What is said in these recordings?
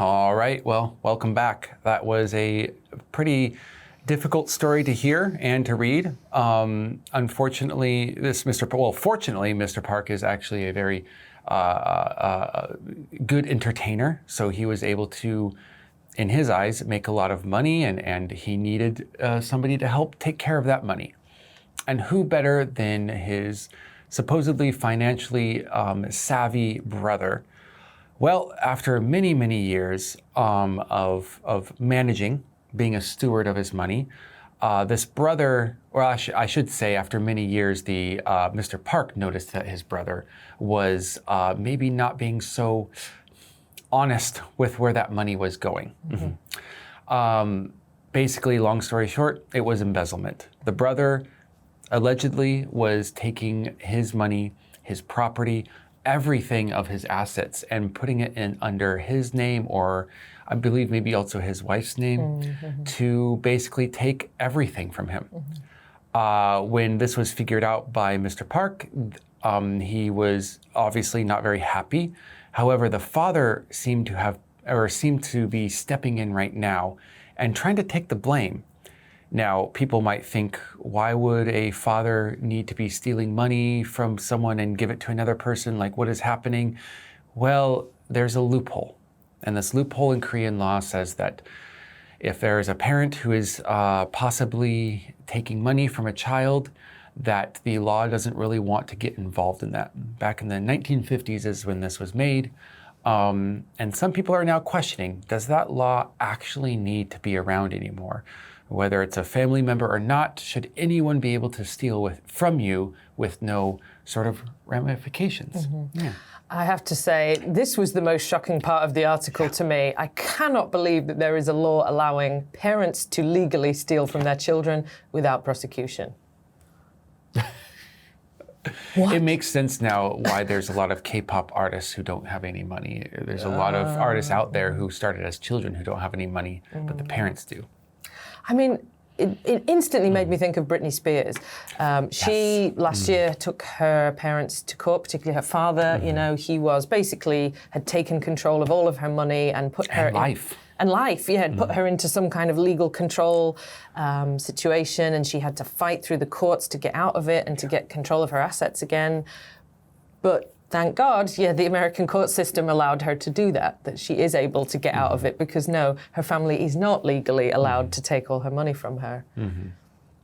All right, well, welcome back. That was a pretty difficult story to hear and to read. Unfortunately, fortunately, Mr. Park is actually a very good entertainer. So he was able to, in his eyes, make a lot of money, and he needed somebody to help take care of that money. And who better than his supposedly financially savvy brother? Well, after many, many years of managing, being a steward of his money, this brother, or I should say after many years, Mr. Park noticed that his brother was maybe not being so honest with where that money was going. Mm-hmm. Basically, long story short, it was embezzlement. The brother allegedly was taking his money, his property, everything of his assets and putting it in under his name, or I believe maybe also his wife's name, to basically take everything from him. When this was figured out by Mr. Park, he was obviously not very happy. However, the father seemed to be stepping in right now and trying to take the blame. Now, people might think, why would a father need to be stealing money from someone and give it to another person? Like, what is happening? Well, there's a loophole. And this loophole in Korean law says that if there is a parent who is possibly taking money from a child, that the law doesn't really want to get involved in that. Back in the 1950s is when this was made. And some people are now questioning, does that law actually need to be around anymore? Whether it's a family member or not, should anyone be able to steal from you with no sort of ramifications? Yeah. I have to say, this was the most shocking part of the article to me. I cannot believe that there is a law allowing parents to legally steal from their children without prosecution. It makes sense now why there's a lot of K-pop artists who don't have any money. There's a lot of artists out there who started as children who don't have any money, but the parents do. I mean, it instantly made me think of Britney Spears. She, last year, took her parents to court, particularly her father. You know, he had taken control of all of her money and put her in life, and put her into some kind of legal control situation, and she had to fight through the courts to get out of it and to get control of her assets again. But thank God, the American court system allowed her to do that she is able to get out of it, because no, her family is not legally allowed to take all her money from her.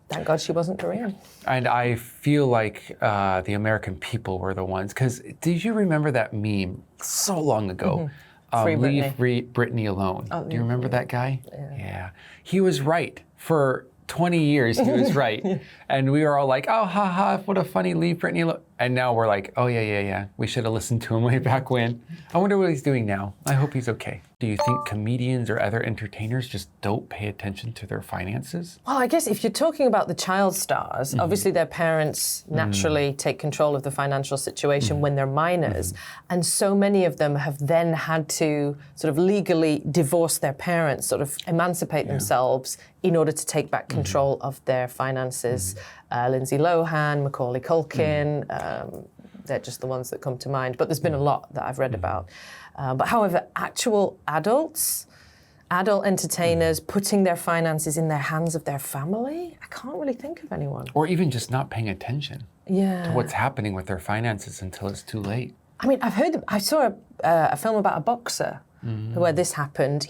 Thank God she wasn't Korean. And I feel like the American people were the ones, because did you remember that meme so long ago? Leave Britney alone. Do you remember that guy? Yeah. He was right. For 20 years, he was right. And we were all like, oh, haha, what a funny leave Britney alone. And now we're like, oh, yeah. We should have listened to him way back when. I wonder what he's doing now. I hope he's okay. Do you think comedians or other entertainers just don't pay attention to their finances? Well, I guess if you're talking about the child stars, obviously their parents naturally take control of the financial situation when they're minors. And so many of them have then had to sort of legally divorce their parents, sort of emancipate themselves in order to take back control of their finances. Lindsay Lohan, Macaulay Culkin, they're just the ones that come to mind. But there's been a lot that I've read about. But however, actual adult entertainers putting their finances in their hands of their family, I can't really think of anyone. Or even just not paying attention to what's happening with their finances until it's too late. I mean, I saw a film about a boxer where this happened.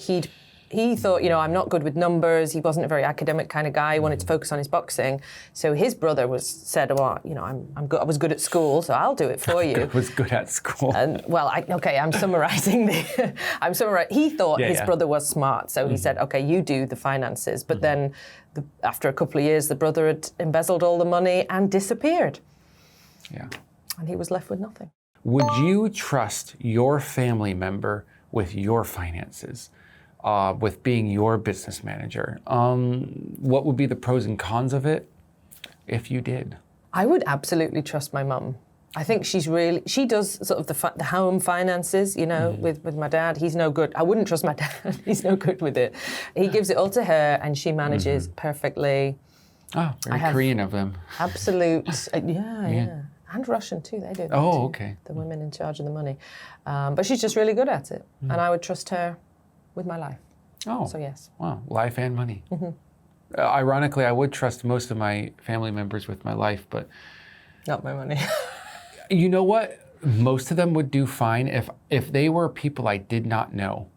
He thought, I'm not good with numbers. He wasn't a very academic kind of guy. He wanted to focus on his boxing. So his brother said, well, I'm good. I was good at school, so I'll do it for you. I was good at school. And I'm summarizing He thought his brother was smart, so he said, okay, you do the finances. But then after a couple of years, the brother had embezzled all the money and disappeared. Yeah. And he was left with nothing. Would you trust your family member with your finances? With being your business manager? What would be the pros and cons of it if you did? I would absolutely trust my mum. I think she does sort of the home finances, with my dad. He's no good. I wouldn't trust my dad. He's no good with it. He gives it all to her and she manages perfectly. Oh, very Korean of them. Absolute, yeah. And Russian too, they do that too. Okay. The women in charge of the money. But she's just really good at it. And I would trust her with my life. Oh, So yes. wow, life and money. Ironically, I would trust most of my family members with my life, but Not my money. you know what? Most of them would do fine if they were people I did not know,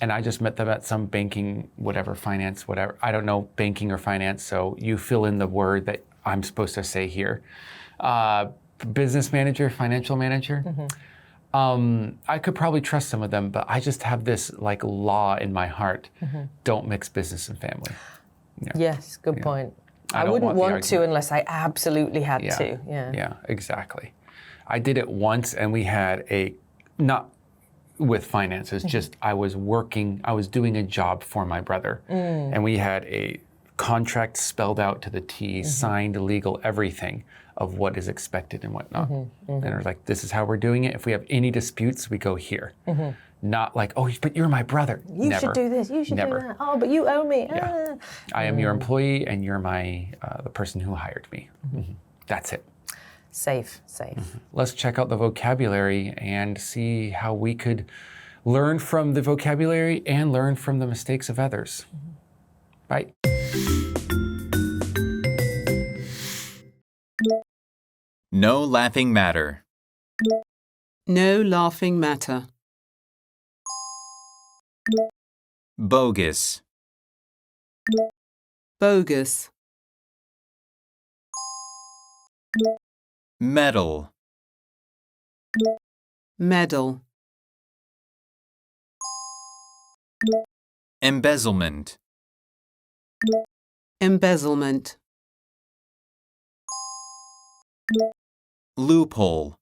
and I just met them at some banking, whatever, finance, whatever. I don't know banking or finance, so you fill in the word that I'm supposed to say here. Business manager, financial manager. I could probably trust some of them, but I just have this like law in my heart: don't mix business and family. Yeah. Yes, good point. I don't wouldn't want the want to argument. unless I absolutely had to. Yeah. Yeah, exactly. I did it once, and we had not with finances, just I was doing a job for my brother, and we had a contract spelled out to the T, signed, legal, everything of what is expected and whatnot. And it was like, this is how we're doing it. If we have any disputes, we go here. Not like, oh, but you're my brother. You should do this. You should do that. Oh, but you owe me. Yeah. I am your employee, and you're the person who hired me. That's it. Safe. Let's check out the vocabulary and see how we could learn from the vocabulary and learn from the mistakes of others. Bye. No laughing matter. No laughing matter. Bogus. Bogus. Meddle. Meddle. Embezzlement. Embezzlement. Loophole.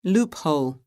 Loophole.